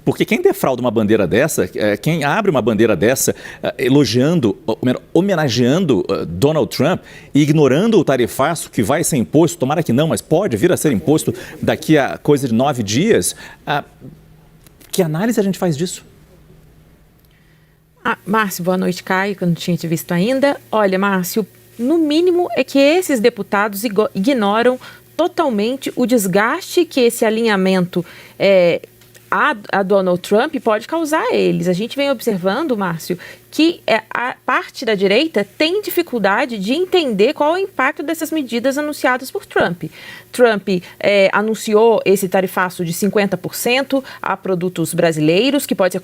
Porque quem defrauda uma bandeira dessa, quem abre uma bandeira dessa, elogiando, homenageando Donald Trump e ignorando o tarifaço que vai ser imposto, tomara que não, mas pode vir a ser imposto daqui a coisa de 9 dias, que análise a gente faz disso? Márcio, boa noite, Caio, que eu não tinha te visto ainda. Olha, Márcio, no mínimo é que esses deputados ignoram totalmente o desgaste que esse alinhamento a Donald Trump pode causar a eles. A gente vem observando, Márcio, que a parte da direita tem dificuldade de entender qual é o impacto dessas medidas anunciadas por Trump. Trump anunciou esse tarifaço de 50% a produtos brasileiros, que pode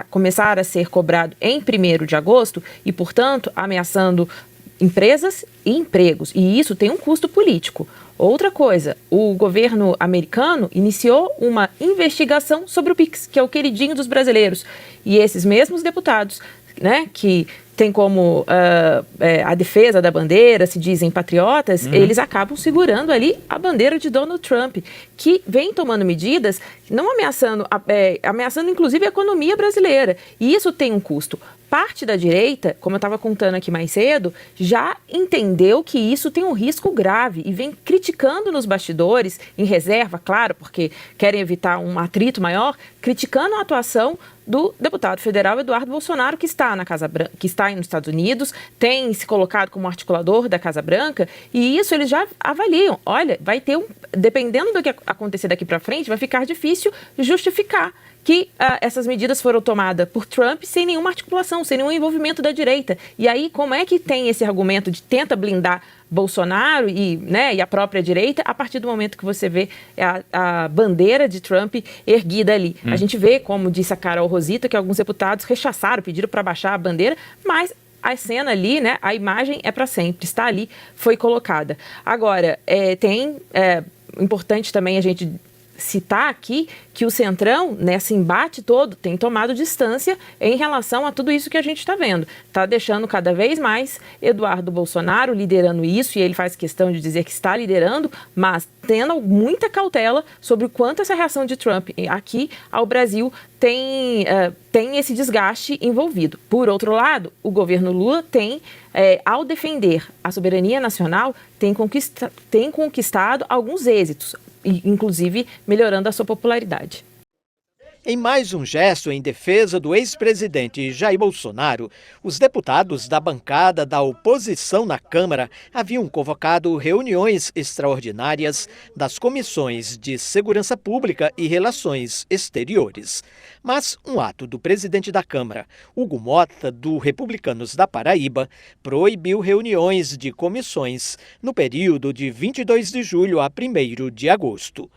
começar a ser cobrado em 1º de agosto e, portanto, ameaçando empresas e empregos. E isso tem um custo político. Outra coisa, o governo americano iniciou uma investigação sobre o PIX, que é o queridinho dos brasileiros. E esses mesmos deputados, né, que tem como a defesa da bandeira, se dizem patriotas, eles acabam segurando ali a bandeira de Donald Trump, que vem tomando medidas, não ameaçando inclusive a economia brasileira. E isso tem um custo. Parte da direita, como eu estava contando aqui mais cedo, já entendeu que isso tem um risco grave e vem criticando nos bastidores, em reserva, claro, porque querem evitar um atrito maior, criticando a atuação do deputado federal Eduardo Bolsonaro, que está aí nos Estados Unidos, tem se colocado como articulador da Casa Branca, e isso eles já avaliam. Olha, vai ter dependendo do que acontecer daqui para frente, vai ficar difícil justificar que essas medidas foram tomadas por Trump sem nenhuma articulação, sem nenhum envolvimento da direita. E aí, como é que tem esse argumento de tenta blindar Bolsonaro e a própria direita a partir do momento que você vê a bandeira de Trump erguida ali? A gente vê, como disse a Carol Rosita, que alguns deputados rechaçaram, pediram para baixar a bandeira, mas a cena ali, a imagem é para sempre, está ali, foi colocada. Agora, importante também a gente citar aqui que o Centrão, nesse embate todo, tem tomado distância em relação a tudo isso que a gente está vendo. Está deixando cada vez mais Eduardo Bolsonaro liderando isso, e ele faz questão de dizer que está liderando, mas tendo muita cautela sobre o quanto essa reação de Trump aqui ao Brasil tem esse desgaste envolvido. Por outro lado, o governo Lula tem, ao defender a soberania nacional, tem conquistado alguns êxitos, inclusive melhorando a sua popularidade. Em mais um gesto em defesa do ex-presidente Jair Bolsonaro, os deputados da bancada da oposição na Câmara haviam convocado reuniões extraordinárias das comissões de Segurança Pública e Relações Exteriores. Mas um ato do presidente da Câmara, Hugo Mota, do Republicanos da Paraíba, proibiu reuniões de comissões no período de 22 de julho a 1º de agosto.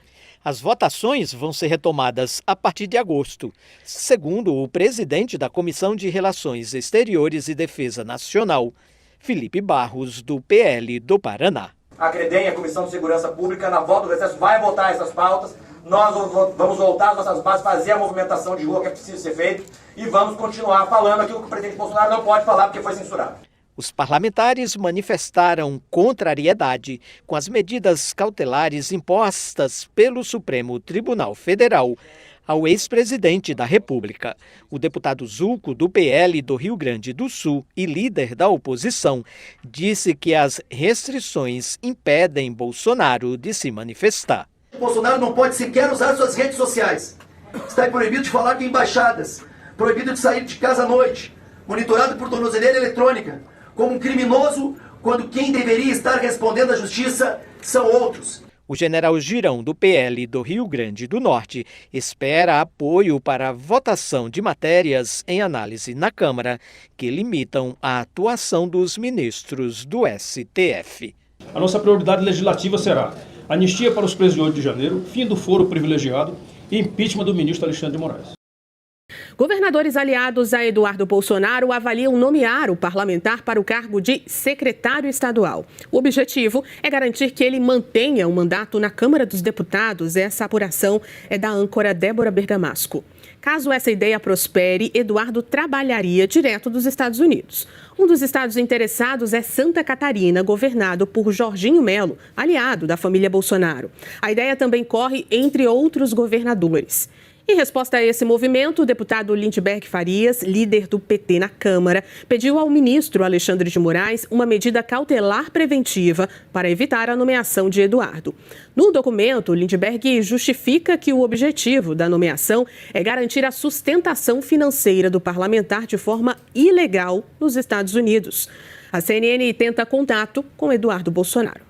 As votações vão ser retomadas a partir de agosto, segundo o presidente da Comissão de Relações Exteriores e Defesa Nacional, Felipe Barros, do PL do Paraná. A CREDEM, a Comissão de Segurança Pública, na volta do recesso, vai votar essas pautas. Nós vamos voltar às nossas bases, fazer a movimentação de rua que é preciso ser feita e vamos continuar falando aquilo que o presidente Bolsonaro não pode falar porque foi censurado. Os parlamentares manifestaram contrariedade com as medidas cautelares impostas pelo Supremo Tribunal Federal ao ex-presidente da República. O deputado Zuco, do PL do Rio Grande do Sul e líder da oposição, disse que as restrições impedem Bolsonaro de se manifestar. Bolsonaro não pode sequer usar suas redes sociais. Está proibido de falar com embaixadas, proibido de sair de casa à noite, monitorado por tornozeleira eletrônica, como um criminoso, quando quem deveria estar respondendo à justiça são outros. O general Girão, do PL do Rio Grande do Norte, espera apoio para a votação de matérias em análise na Câmara que limitam a atuação dos ministros do STF. A nossa prioridade legislativa será anistia para os presos de 8 de janeiro, fim do foro privilegiado e impeachment do ministro Alexandre de Moraes. Governadores aliados a Eduardo Bolsonaro avaliam nomear o parlamentar para o cargo de secretário estadual. O objetivo é garantir que ele mantenha o mandato na Câmara dos Deputados. Essa apuração é da âncora Débora Bergamasco. Caso essa ideia prospere, Eduardo trabalharia direto dos Estados Unidos. Um dos estados interessados é Santa Catarina, governado por Jorginho Melo, aliado da família Bolsonaro. A ideia também corre entre outros governadores. Em resposta a esse movimento, o deputado Lindbergh Farias, líder do PT na Câmara, pediu ao ministro Alexandre de Moraes uma medida cautelar preventiva para evitar a nomeação de Eduardo. No documento, Lindbergh justifica que o objetivo da nomeação é garantir a sustentação financeira do parlamentar de forma ilegal nos Estados Unidos. A CNN tenta contato com Eduardo Bolsonaro.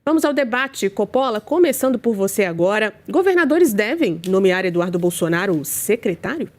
Vamos ao debate, Coppola, começando por você agora. Governadores devem nomear Eduardo Bolsonaro secretário?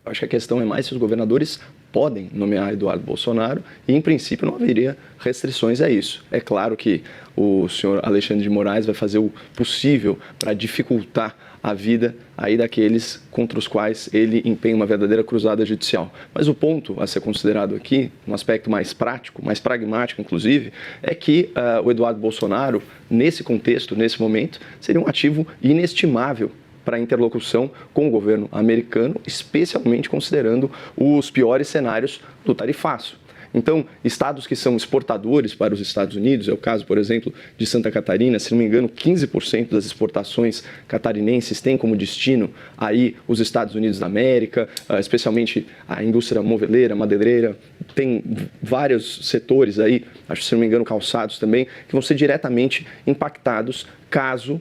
Acho que a questão é mais se os governadores podem nomear Eduardo Bolsonaro e, em princípio, não haveria restrições a isso. É claro que o senhor Alexandre de Moraes vai fazer o possível para dificultar a vida aí daqueles contra os quais ele empenha uma verdadeira cruzada judicial. Mas o ponto a ser considerado aqui, um aspecto mais prático, mais pragmático inclusive, é que o Eduardo Bolsonaro, nesse contexto, nesse momento, seria um ativo inestimável para a interlocução com o governo americano, especialmente considerando os piores cenários do tarifaço. Então, estados que são exportadores para os Estados Unidos, é o caso, por exemplo, de Santa Catarina, se não me engano, 15% das exportações catarinenses têm como destino aí os Estados Unidos da América, especialmente a indústria moveleira, madeireira, tem vários setores aí, acho que se não me engano calçados também, que vão ser diretamente impactados caso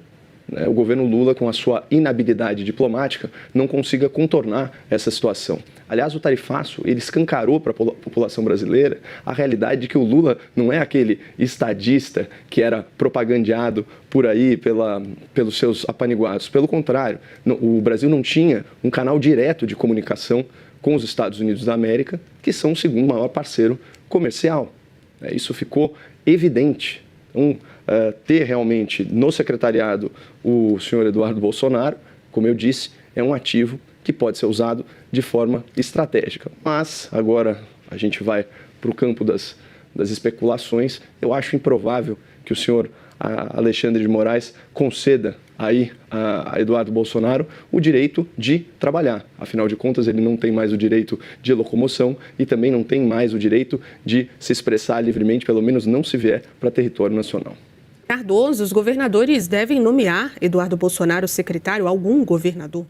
o governo Lula, com a sua inabilidade diplomática, não consiga contornar essa situação. Aliás, o tarifaço, ele escancarou para a população brasileira a realidade de que o Lula não é aquele estadista que era propagandeado por aí pelos seus apaniguados. Pelo contrário, o Brasil não tinha um canal direto de comunicação com os Estados Unidos da América, que são o segundo maior parceiro comercial. Isso ficou evidente. Ter realmente no secretariado o senhor Eduardo Bolsonaro, como eu disse, é um ativo que pode ser usado de forma estratégica. Mas agora a gente vai para o campo das especulações. Eu acho improvável que o senhor Alexandre de Moraes conceda aí a Eduardo Bolsonaro o direito de trabalhar. Afinal de contas, ele não tem mais o direito de locomoção e também não tem mais o direito de se expressar livremente, pelo menos não se vier para território nacional. Cardoso, os governadores devem nomear Eduardo Bolsonaro secretário, algum governador?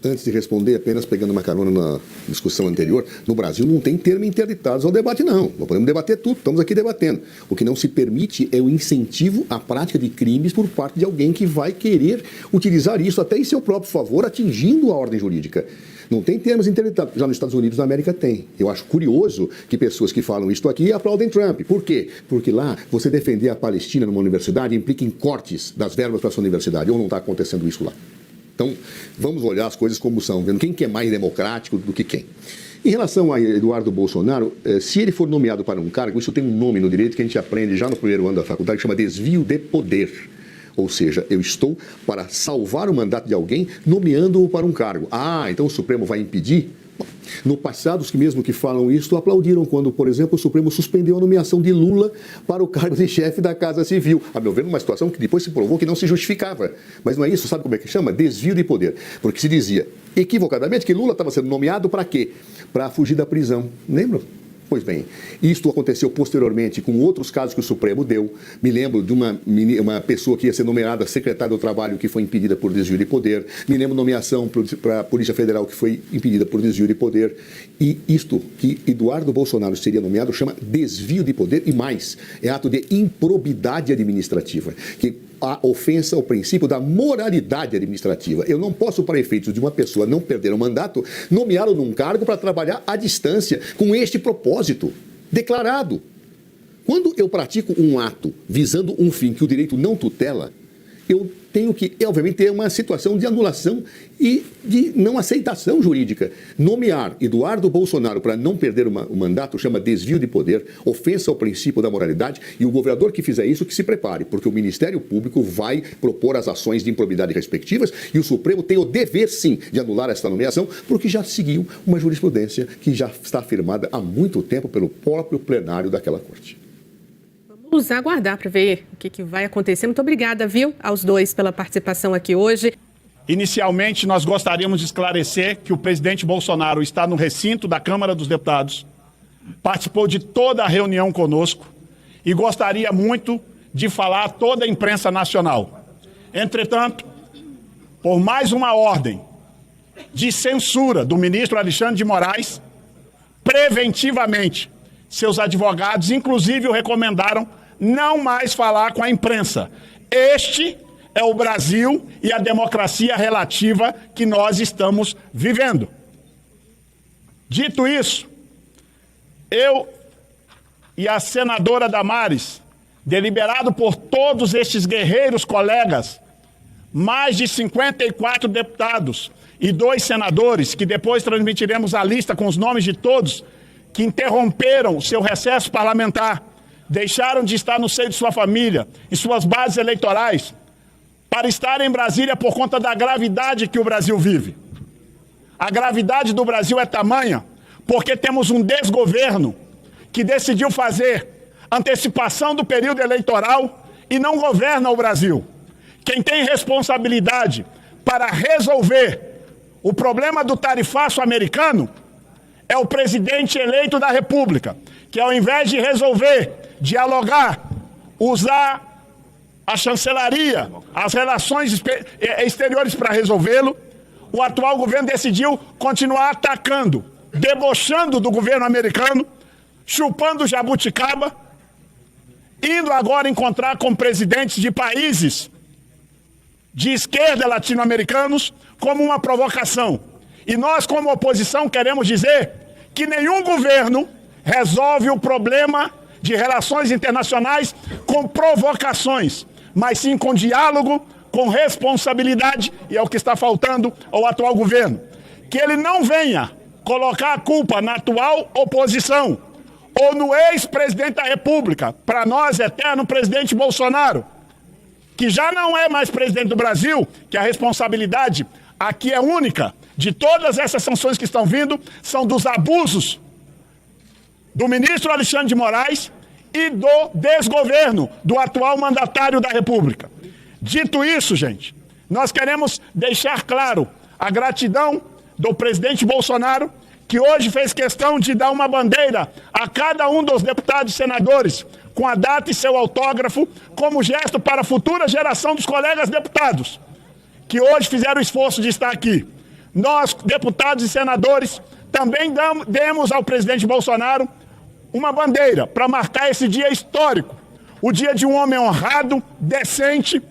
Antes de responder, apenas pegando uma carona na discussão anterior, no Brasil não tem termo interditados ao debate, não. Nós podemos debater tudo, estamos aqui debatendo. O que não se permite é o incentivo à prática de crimes por parte de alguém que vai querer utilizar isso até em seu próprio favor, atingindo a ordem jurídica. Não tem termos interditados. Já nos Estados Unidos da América tem. Eu acho curioso que pessoas que falam isso aqui aplaudem Trump. Por quê? Porque lá, você defender a Palestina numa universidade implica em cortes das verbas para a sua universidade. Ou não está acontecendo isso lá? Então, vamos olhar as coisas como são, vendo quem que é mais democrático do que quem. Em relação a Eduardo Bolsonaro, se ele for nomeado para um cargo, isso tem um nome no direito que a gente aprende já no primeiro ano da faculdade, que chama desvio de poder. Ou seja, eu estou para salvar o mandato de alguém nomeando-o para um cargo. Então o Supremo vai impedir? No passado, os que mesmo que falam isso aplaudiram quando, por exemplo, o Supremo suspendeu a nomeação de Lula para o cargo de chefe da Casa Civil. A meu ver, numa situação que depois se provou que não se justificava. Mas não é isso, sabe como é que chama? Desvio de poder. Porque se dizia, equivocadamente, que Lula estava sendo nomeado para quê? Para fugir da prisão. Lembra? Pois bem, isto aconteceu posteriormente com outros casos que o Supremo deu. Me lembro de uma pessoa que ia ser nomeada secretária do Trabalho que foi impedida por desvio de poder. Me lembro de nomeação para a Polícia Federal que foi impedida por desvio de poder. E isto que Eduardo Bolsonaro seria nomeado chama desvio de poder e mais, é ato de improbidade administrativa, que a ofensa ao princípio da moralidade administrativa. Eu não posso, para efeitos de uma pessoa não perder o mandato, nomeá-lo num cargo para trabalhar à distância, com este propósito declarado. Quando eu pratico um ato visando um fim que o direito não tutela, eu tenho que, obviamente, ter uma situação de anulação e de não aceitação jurídica. Nomear Eduardo Bolsonaro para não perder o mandato chama desvio de poder, ofensa ao princípio da moralidade, e o governador que fizer isso que se prepare, porque o Ministério Público vai propor as ações de improbidade respectivas e o Supremo tem o dever, sim, de anular esta nomeação, porque já seguiu uma jurisprudência que já está afirmada há muito tempo pelo próprio plenário daquela corte. Vamos aguardar para ver o que vai acontecer. Muito obrigada, viu, aos dois pela participação aqui hoje. Inicialmente, nós gostaríamos de esclarecer que o presidente Bolsonaro está no recinto da Câmara dos Deputados, participou de toda a reunião conosco e gostaria muito de falar a toda a imprensa nacional. Entretanto, por mais uma ordem de censura do ministro Alexandre de Moraes, preventivamente. Seus advogados, inclusive, o recomendaram não mais falar com a imprensa. Este é o Brasil e a democracia relativa que nós estamos vivendo. Dito isso, eu e a senadora Damares, deliberado por todos estes guerreiros colegas, mais de 54 deputados e 2 senadores, que depois transmitiremos a lista com os nomes de todos, que interromperam o seu recesso parlamentar, deixaram de estar no seio de sua família e suas bases eleitorais, para estar em Brasília por conta da gravidade que o Brasil vive. A gravidade do Brasil é tamanha porque temos um desgoverno que decidiu fazer antecipação do período eleitoral e não governa o Brasil. Quem tem responsabilidade para resolver o problema do tarifaço americano é o presidente eleito da República, que ao invés de resolver, dialogar, usar a chancelaria, as relações exteriores para resolvê-lo, o atual governo decidiu continuar atacando, debochando do governo americano, chupando jabuticaba, indo agora encontrar com presidentes de países de esquerda latino-americanos como uma provocação. E nós, como oposição, queremos dizer que nenhum governo resolve o problema de relações internacionais com provocações, mas sim com diálogo, com responsabilidade, e é o que está faltando ao atual governo. Que ele não venha colocar a culpa na atual oposição ou no ex-presidente da República, para nós, eterno presidente Bolsonaro, que já não é mais presidente do Brasil, que a responsabilidade aqui é única, de todas essas sanções que estão vindo, são dos abusos do ministro Alexandre de Moraes e do desgoverno do atual mandatário da República. Dito isso, gente, nós queremos deixar claro a gratidão do presidente Bolsonaro, que hoje fez questão de dar uma bandeira a cada um dos deputados e senadores, com a data e seu autógrafo, como gesto para a futura geração dos colegas deputados, que hoje fizeram o esforço de estar aqui. Nós, deputados e senadores, também demos ao presidente Bolsonaro uma bandeira para marcar esse dia histórico, o dia de um homem honrado, decente,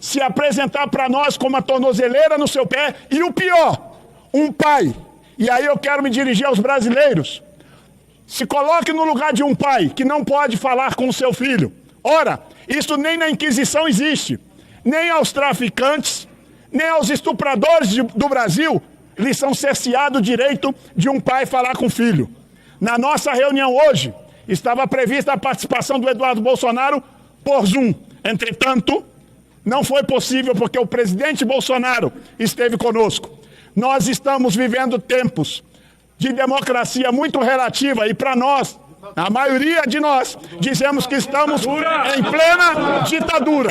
se apresentar para nós com uma tornozeleira no seu pé e o pior, um pai. E aí eu quero me dirigir aos brasileiros. Se coloque no lugar de um pai que não pode falar com o seu filho. Ora, isso nem na Inquisição existe. Nem aos traficantes, nem aos estupradores do Brasil lhes são cerceado o direito de um pai falar com o filho. Na nossa reunião hoje, estava prevista a participação do Eduardo Bolsonaro por Zoom. Entretanto, não foi possível porque o presidente Bolsonaro esteve conosco. Nós estamos vivendo tempos de democracia muito relativa e para nós, a maioria de nós, dizemos que estamos em plena ditadura.